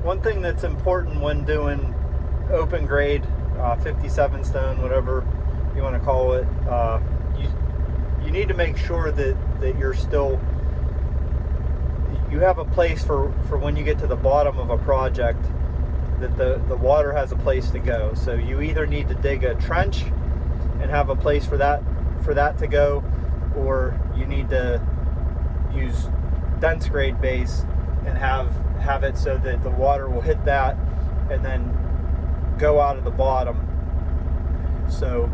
one thing that's important when doing open grade, 57 stone, whatever you want to call it, you need to make sure that you're still, you have a place for when you get to the bottom of a project, that the water has a place to go. So you either need to dig a trench and have a place for that to go, or you need to use dense grade base and have it so that the water will hit that and then go out of the bottom. So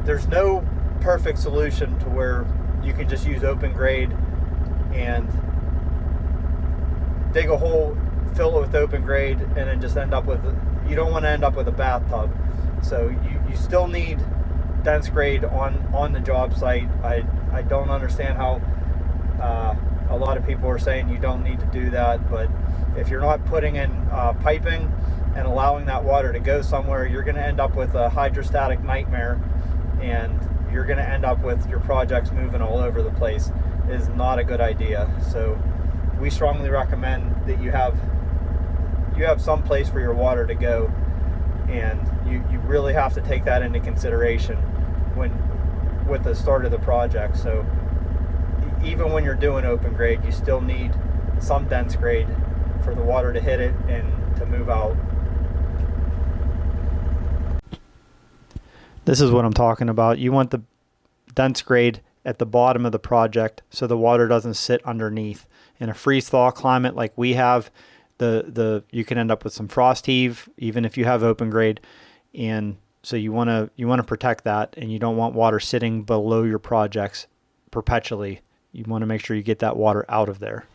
there's no perfect solution to where you can just use open grade and dig a hole, fill it with open grade, and then just end up with, you don't want to end up with a bathtub. So you still need dense grade on the job site. I don't understand how a lot of people are saying you don't need to do that, but if you're not putting in piping and allowing that water to go somewhere, you're going to end up with a hydrostatic nightmare, and you're going to end up with your projects moving all over the place. It is not a good idea. So we strongly recommend that you have some place for your water to go, and you really have to take that into consideration with the start of the project. So even when you're doing open grade, you still need some dense grade for the water to hit it and to move out. This is what I'm talking about. You want the dense grade at the bottom of the project so the water doesn't sit underneath. In a freeze-thaw climate like we have, you can end up with some frost heave even if you have open grade, and so you want to protect that, and you don't want water sitting below your projects perpetually. You want to make sure you get that water out of there.